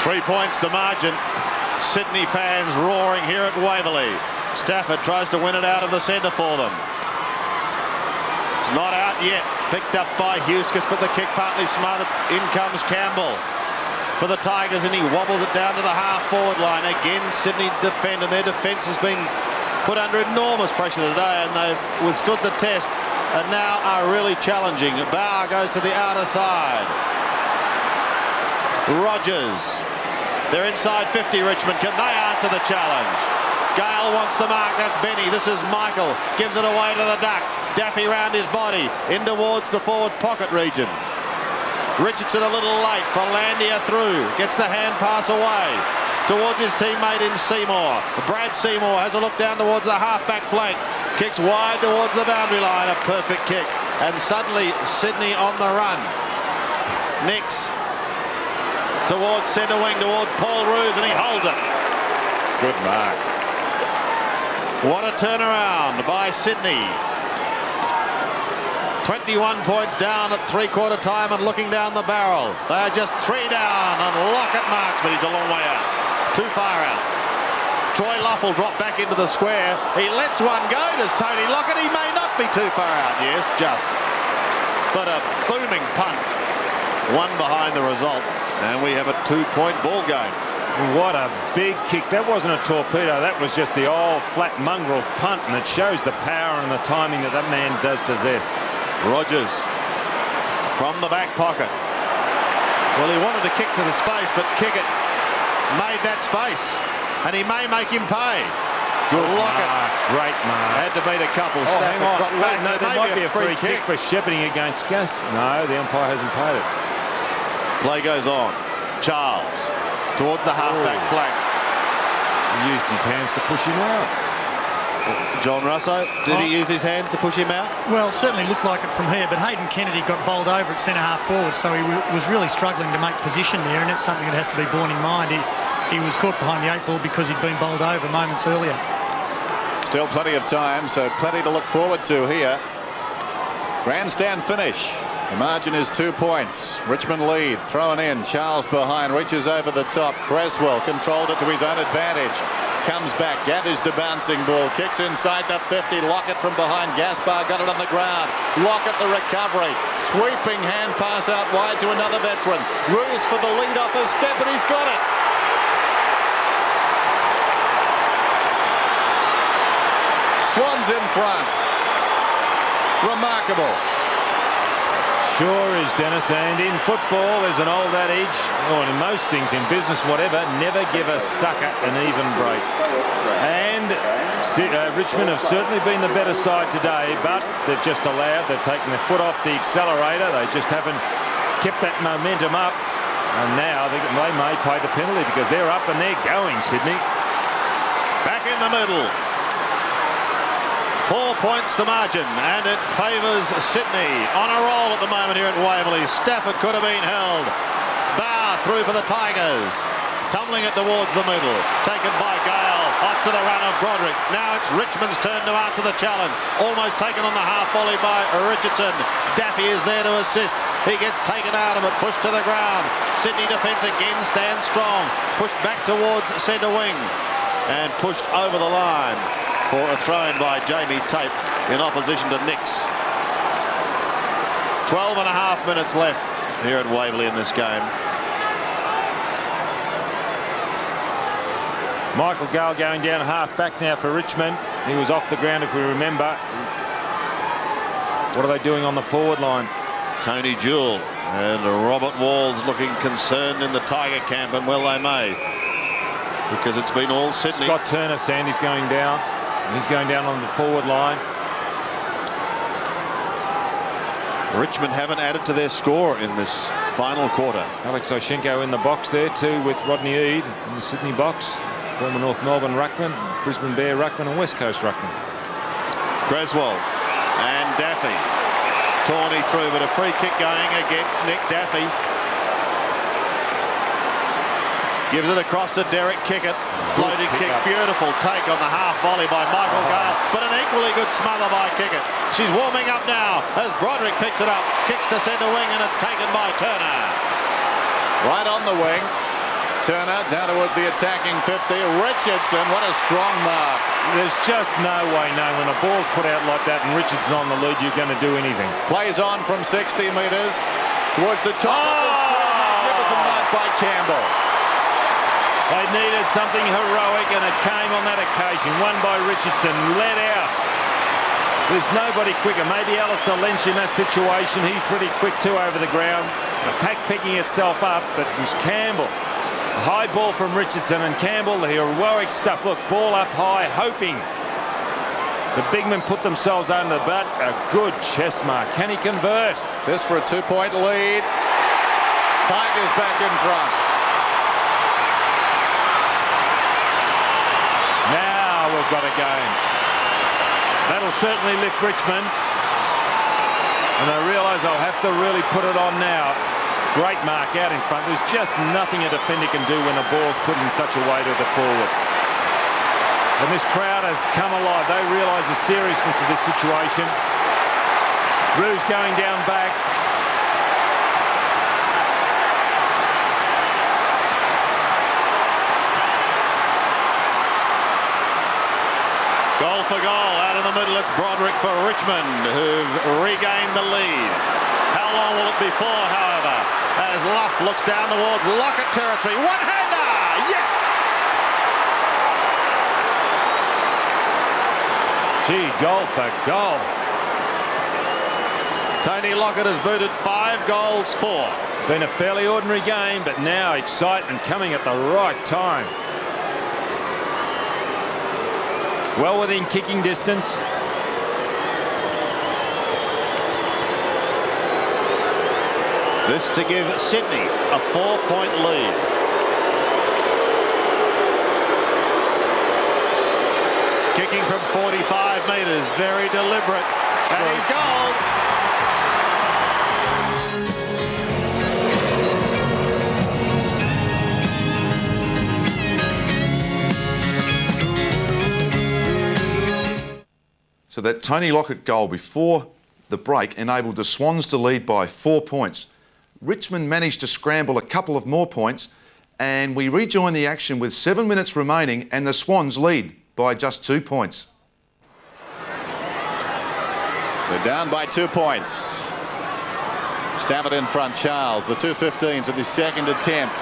3 points the margin. Sydney fans roaring here at Waverly. Stafford tries to win it out of the centre for them. It's not out yet. Picked up by Huskus, but the kick partly smothered. In comes Campbell for the Tigers, and he wobbles it down to the half-forward line. Again, Sydney defend, and their defence has been put under enormous pressure today, and they've withstood the test and now are really challenging. Bauer goes to the outer side. Rogers. They're inside 50, Richmond. Can they answer the challenge? Gale wants the mark. That's Benny. This is Michael. Gives it away to the duck. Daffy round his body. In towards the forward pocket region. Richardson a little late. Volandia through. Gets the hand pass away towards his teammate in Seymour. Brad Seymour has a look down towards the half-back flank. Kicks wide towards the boundary line. A perfect kick. And suddenly Sydney on the run. Nix towards centre wing, towards Paul Roos, and he holds it. Good mark. What a turnaround by Sydney. 21 points down at three-quarter time and looking down the barrel. They are just 3 down, and Lockett marks, but he's a long way out. Too far out. Troy Luff will drop back into the square. He lets one go, does Tony Lockett. He may not be too far out. Yes, just. But a booming punt. One behind the result. And we have a 2-point ball game. What a big kick. That wasn't a torpedo. That was just the old flat mongrel punt, and it shows the power and the timing that that man does possess. Rogers from the back pocket. Well, he wanted to kick to the space, but Kickett made that space, and he may make him pay. Good Lockett. mark. Great mark. Had to beat a couple. Oh, hang on. Got back. No, there might be a free kick for shepherding against Gus. No, the umpire hasn't played it. Play goes on. Charles towards the half-back flank. He used his hands to push him out. John Russo, did he use his hands to push him out? Well, it certainly looked like it from here, but Hayden Kennedy got bowled over at centre-half forward, so he was really struggling to make position there, and that's something that has to be borne in mind. He was caught behind the 8 ball because he'd been bowled over moments earlier. Still plenty of time, so plenty to look forward to here. Grandstand finish. The margin is 2 points. Richmond lead. Thrown in. Charles behind. Reaches over the top. Creswell controlled it to his own advantage. Comes back. Gathers the bouncing ball. Kicks inside the 50. Lockett from behind. Gaspar got it on the ground. Lockett the recovery. Sweeping hand pass out wide to another veteran. Roos for the lead off his step, and he's got it. Swans in front. Remarkable. Sure is, Dennis, and in football there's an old adage, or in most things, in business, whatever, never give a sucker an even break. And Richmond have certainly been the better side today, but they've just they've taken their foot off the accelerator. They just haven't kept that momentum up, and now they may pay the penalty because they're up and they're going, Sydney. Back in the middle. 4 points the margin, and it favours Sydney. On a roll at the moment here at Waverly. Stafford could have been held. Bauer through for the Tigers. Tumbling it towards the middle. Taken by Gale. Off to the run of Broderick. Now it's Richmond's turn to answer the challenge. Almost taken on the half volley by Richardson. Daffy is there to assist. He gets taken out of it. Pushed to the ground. Sydney defence again stands strong. Pushed back towards centre wing. And pushed over the line for a throw-in by Jamie Tape in opposition to Nix. 12.5 minutes left here at Waverly in this game. Michael Gale going down half back now for Richmond. He was off the ground, if we remember. What are they doing on the forward line? Tony Jewell and Robert Walls looking concerned in the Tiger camp, and well they may, because it's been all Sydney. Scott Turner, Sandy's going down. He's going down on the forward line. Richmond haven't added to their score in this final quarter. Alex Oshenko in the box there too, with Rodney Eade in the Sydney box. Former North Melbourne ruckman, Brisbane Bear ruckman, and West Coast ruckman. Creswell and Daffy. Tawney through, but a free kick going against Nick Daffy. Gives it across to Derek Kickett. Floating kick, beautiful take on the half volley by Michael Gale, but an equally good smother by Kickett. She's warming up now as Broderick picks it up, kicks to centre wing, and it's taken by Turner. Right on the wing. Turner down towards the attacking 50. Richardson, what a strong mark. There's just no way, no, when a ball's put out like that and Richardson on the lead, you're going to do anything. Plays on from 60 metres towards the top of the square. Magnificent mark by Campbell. They needed something heroic and it came on that occasion. Won by Richardson, led out. There's nobody quicker. Maybe Alistair Lynch in that situation. He's pretty quick too over the ground. The pack picking itself up, but it was Campbell. A high ball from Richardson and Campbell, the heroic stuff. Look, ball up high, hoping the big men put themselves under, but a good chest mark. Can he convert? This for a 2-point lead. Tigers back in front. Now we've got a game. That'll certainly lift Richmond. And they realise they'll have to really put it on now. Great mark out in front. There's just nothing a defender can do when the ball's put in such a way to the forward. And this crowd has come alive. They realise the seriousness of this situation. Roos going down back. Goal for goal out in the middle. It's Broderick for Richmond, who've regained the lead. How long will it be for, however, as Luff looks down towards Lockett territory. One-hander! Yes! Gee, goal for goal. Tony Lockett has booted 5 goals for. Been a fairly ordinary game, but now excitement coming at the right time. Well within kicking distance. This to give Sydney a 4-point lead. Kicking from 45 metres, very deliberate. And he's goal. So that Tony Lockett goal before the break enabled the Swans to lead by 4 points. Richmond managed to scramble a couple of more points and we rejoin the action with 7 minutes remaining and the Swans lead by just 2 points. They're down by 2 points. Stafford in front, Charles, the 2:15 to the second attempt.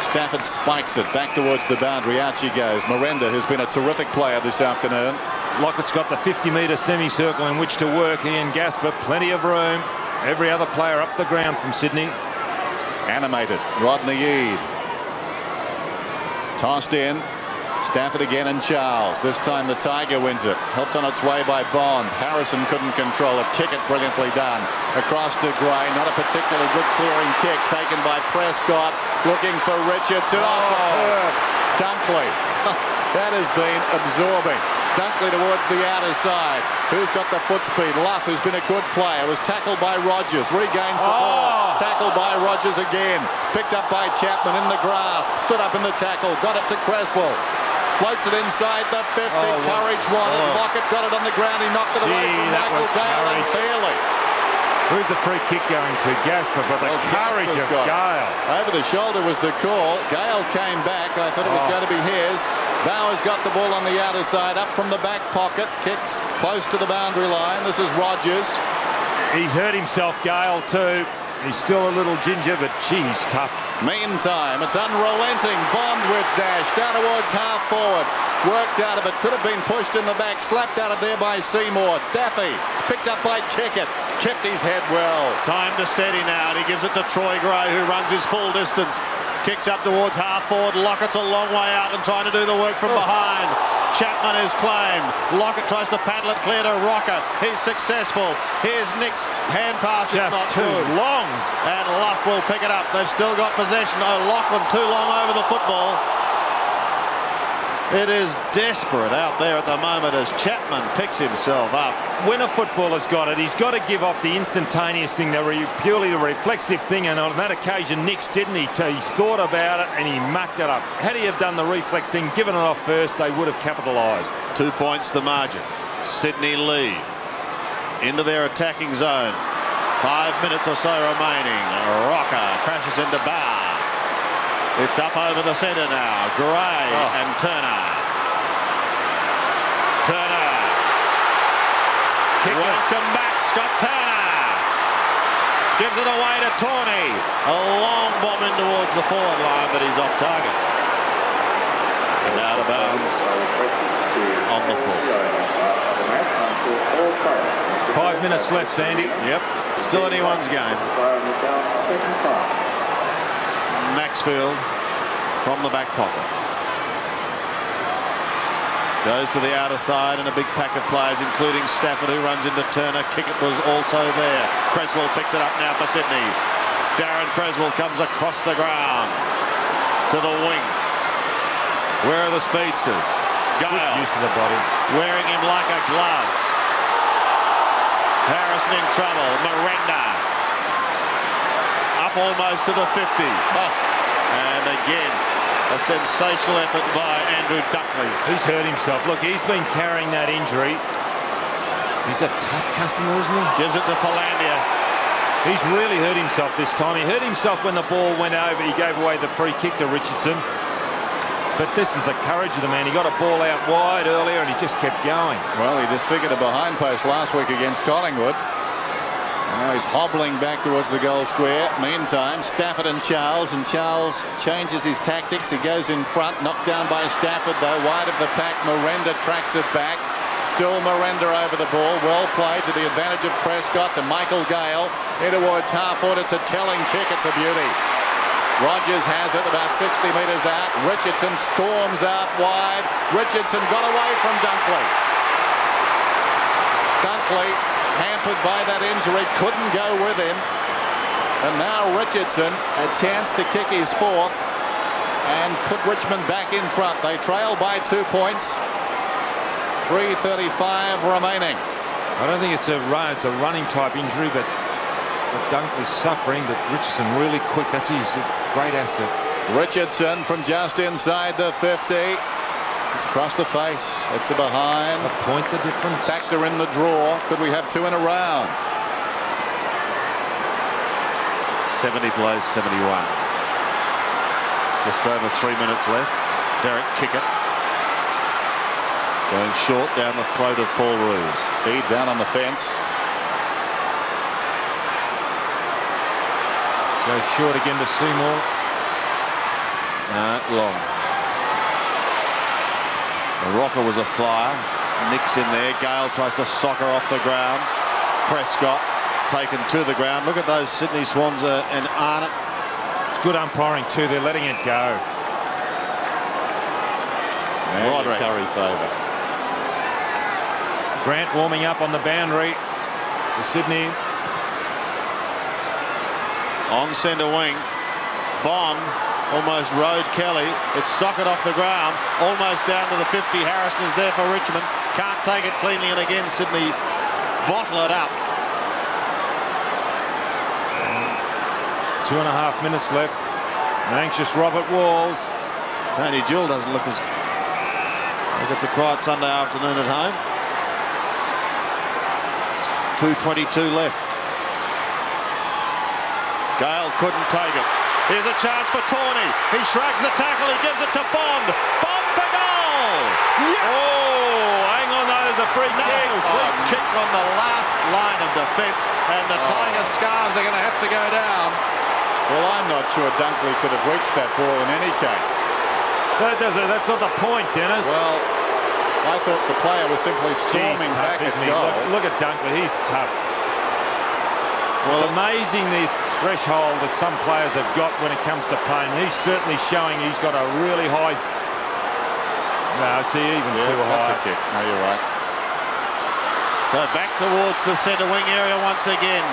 Stafford spikes it back towards the boundary. Out she goes. Miranda, who's been a terrific player this afternoon. Lockett's got the 50-metre semicircle in which to work. He and Gasper, plenty of room. Every other player up the ground from Sydney. Animated. Rodney Eade. Tossed in. Stafford again and Charles. This time the Tiger wins it. Helped on its way by Bond. Harrison couldn't control it. Kick it brilliantly done. Across to Gray. Not a particularly good clearing kick taken by Prescott. Looking for Richardson. Oh, superb. Dunkley. That has been absorbing. Dunkley towards the outer side. Who's got the foot speed? Luff, who's been a good player, was tackled by Rogers. Regains the ball. Tackled by Rogers again. Picked up by Chapman in the grasp. Stood up in the tackle. Got it to Cresswell. Floats it inside the 50. Courage won it. Lockett got it on the ground. He knocked it away from Michael Gale unfairly. Who's the free kick going to? Gasper, but the courage of Gale. Over the shoulder was the call. Gale came back. I thought it was going to be his. Bowers got the ball on the outer side. Up from the back pocket. Kicks close to the boundary line. This is Rogers. He's hurt himself, Gale, too. He's still a little ginger, but gee, he's tough. Meantime, it's unrelenting. Bond with dash. Down towards half forward. Worked out of it. Could have been pushed in the back. Slapped out of there by Seymour. Daffy. Picked up by Kickett. Kept his head well. Time to steady now, and he gives it to Troy Gray, who runs his full distance. Kicks up towards half forward. Lockett's a long way out and trying to do the work from behind. Chapman is claimed. Lockett tries to paddle it clear to Rocker. He's successful. Here's Nick's hand pass. Just it's not too good. long. And Luff will pick it up. They've still got possession. O'Loughlin too long over the football. It is desperate out there at the moment as Chapman picks himself up. When a footballer's got it, he's got to give off the instantaneous thing, purely the reflexive thing, and on that occasion Nix didn't. He thought about it and he mucked it up. Had he have done the reflex thing, given it off first, they would have capitalised. 2 points the margin. Sydney lead into their attacking zone. 5 minutes or so remaining. Rocker crashes into Bauer. It's up over the centre now. Gray and Turner. Turner. Welcome back, Scott Turner. Gives it away to Tawney. A long bomb in towards the forward line, but he's off target. And out of bounds on the full. 5 minutes left, Sandy. Yep, still anyone's game. Maxfield from the back pocket. Goes to the outer side and a big pack of players, including Stafford, who runs into Turner. Kickett was also there. Creswell picks it up now for Sydney. Darren Creswell comes across the ground to the wing. Where are the speedsters? Gale. Good use of the body. Wearing him like a glove. Harrison in trouble. Miranda. Up almost to the 50. And again, a sensational effort by Andrew Dunkley. He's hurt himself. Look, he's been carrying that injury. He's a tough customer, isn't he? Gives it to Philandia. He's really hurt himself this time. He hurt himself when the ball went over. He gave away the free kick to Richardson. But this is the courage of the man. He got a ball out wide earlier and he just kept going. Well, he disfigured a behind post last week against Collingwood. And now he's hobbling back towards the goal square. Meantime, Stafford and Charles changes his tactics. He goes in front, knocked down by Stafford, though, wide of the pack. Miranda tracks it back. Still Miranda over the ball. Well played to the advantage of Prescott to Michael Gale. In towards half order to Telling kick. It's a beauty. Rogers has it about 60 metres out. Richardson storms out wide. Richardson got away from Dunkley. Dunkley, hampered by that injury, couldn't go with him. And now Richardson, a chance to kick his fourth and put Richmond back in front. They trail by 2 points. 3:35 remaining. I don't think it's a run. It's a running type injury, but Dunkley's suffering, but Richardson really quick. That's his great asset. Richardson from just inside the 50. It's across the face. It's a behind. A point the difference. Factor in the draw. Could we have two in a round? 70 plays 71. Just over 3 minutes left. Derek Kickett going short down the throat of Paul Roos. He down on the fence. Goes short again to Seymour. Long. The rocker was a flyer. Nick's in there. Gale tries to sock her off the ground. Prescott taken to the ground. Look at those Sydney Swans and Arnott. It's good umpiring too. They're letting it go. Roderick. Curry favour. Grant warming up on the boundary for Sydney. On centre wing. Bond almost rode Kelly. It's socket off the ground. Almost down to the 50. Harrison is there for Richmond. Can't take it cleanly, and again Sydney bottle it up. 2.5 minutes left. An anxious Robert Walls. Tony Jewell doesn't look as like it's a quiet Sunday afternoon at home. 2:22 left. Gale couldn't take it. Here's a chance for Tawney. He shrugs the tackle. He gives it to Bond. Bond for goal. Yes! Oh, hang on though. There's a free kick. Free kick on the last line of defence, and the Tiger Scarves are going to have to go down. Well, I'm not sure Dunkley could have reached that ball in any case. That's not the point, Dennis. Well, I thought the player was simply storming back at goal. Look at Dunkley. He's tough. Well, it's amazing the threshold that some players have got when it comes to pain. He's certainly showing he's got a really high. No, see, even too high. That's a kick. No, you're right. So back towards the centre wing area once again.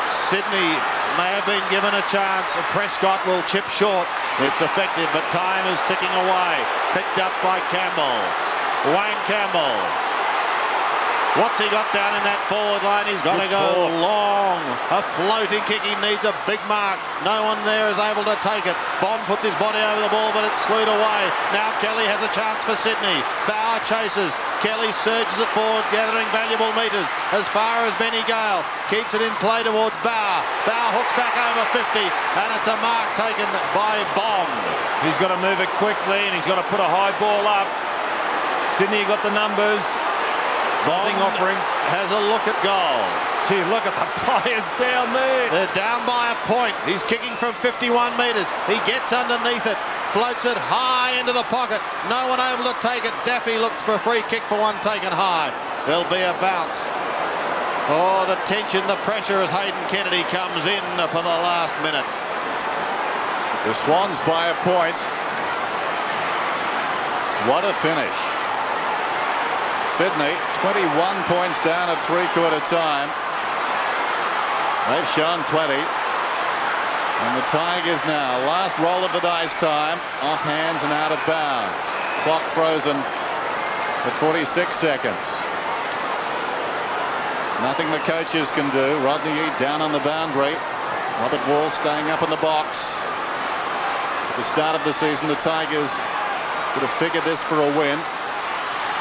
Sydney may have been given a chance. Prescott will chip short. It's effective, but time is ticking away. Picked up by Campbell. Wayne Campbell. What's he got down in that forward line? He's got to go long. A floating kick. He needs a big mark. No one there is able to take it. Bond puts his body over the ball, but it's slewed away. Now Kelly has a chance for Sydney. Bauer chases. Kelly surges it forward, gathering valuable metres as far as Benny Gale. Keeps it in play towards Bauer. Bauer hooks back over 50, and it's a mark taken by Bond. He's got to move it quickly, and he's got to put a high ball up. Sydney got the numbers. Bond offering. Has a look at goal. Gee, look at the players down there. They're down by a point. He's kicking from 51 metres. He gets underneath it, floats it high into the pocket. No one able to take it. Daffy looks for a free kick for one taken high. There'll be a bounce. Oh, the tension, the pressure as Hayden Kennedy comes in for the last minute. The Swans by a point. What a finish. Sydney 21 points down at three-quarter time. They've shown plenty. And the Tigers now, last roll of the dice time, off hands and out of bounds. Clock frozen at 46 seconds. Nothing the coaches can do. Rodney Eade down on the boundary. Robert Wall staying up in the box. At the start of the season, the Tigers would have figured this for a win.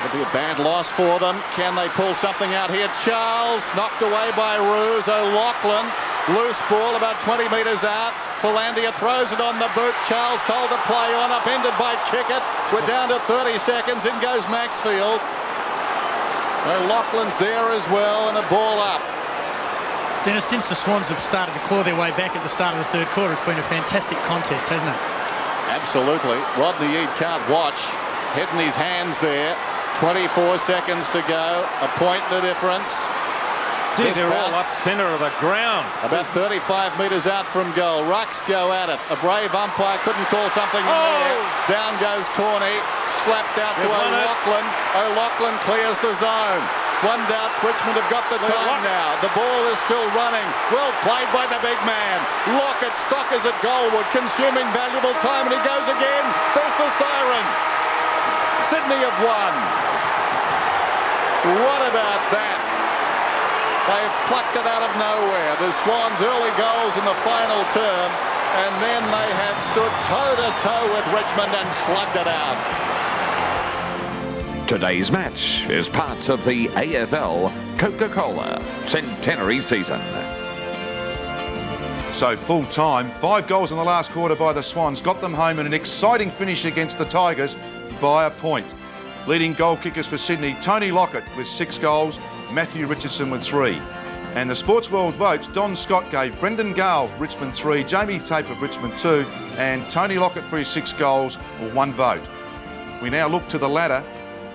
It'll be a bad loss for them. Can they pull something out here? Charles knocked away by Ruse. O'Loughlin, loose ball about 20 metres out. Philandia throws it on the boot. Charles told to play on, upended by Chickett. We're down to 30 seconds. In goes Maxfield. O'Loughlin's there as well, and a ball up. Dennis, since the Swans have started to claw their way back at the start of the third quarter, it's been a fantastic contest, hasn't it? Absolutely. Rodney Eade can't watch. Head in his hands there. 24 seconds to go. A point the difference. Gee, they're all up centre of the ground. About 35 metres out from goal. Rucks go at it. A brave umpire couldn't call something in there. Down goes Tawney. Slapped out to O'Loughlin. O'Loughlin clears the zone. One doubts Richmond have got the time now. The ball is still running. Well played by the big man. Lockett soccers at goalward, consuming valuable time, and he goes again. There's the siren. Sydney have won. What about that? They've plucked it out of nowhere. The Swans' early goals in the final term, and then they have stood toe-to-toe with Richmond and slugged it out. Today's match is part of the AFL Coca-Cola Centenary Season. So full time, 5 goals in the last quarter by the Swans got them home in an exciting finish against the Tigers by a point. Leading goal kickers for Sydney, Tony Lockett with 6 goals, Matthew Richardson with 3. And the Sports World votes, Don Scott gave Brendan Gale for Richmond 3, Jamie Tape of Richmond 2, and Tony Lockett for his 6 goals, or 1 vote. We now look to the ladder,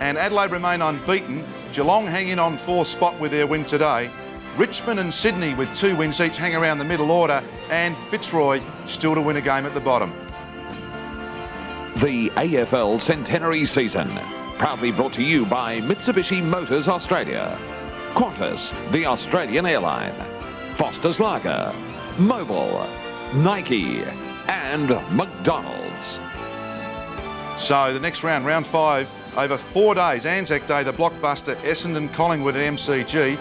and Adelaide remain unbeaten. Geelong hang in on 4th spot with their win today. Richmond and Sydney with 2 wins each hang around the middle order, and Fitzroy still to win a game at the bottom. The AFL Centenary Season, proudly brought to you by Mitsubishi Motors Australia, Qantas, the Australian airline, Foster's Lager, Mobil, Nike, and McDonald's. So the next round, round 5, over 4 days, Anzac Day, the blockbuster Essendon Collingwood at MCG.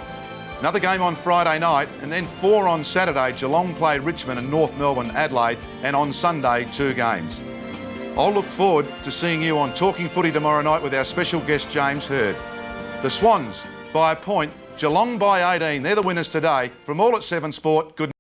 Another game on Friday night, and then 4 on Saturday. Geelong play Richmond and North Melbourne, Adelaide, and on Sunday 2 games. I'll look forward to seeing you on Talking Footy tomorrow night with our special guest James Hird. The Swans by a point, Geelong by 18. They're the winners today. From all at 7 Sport, good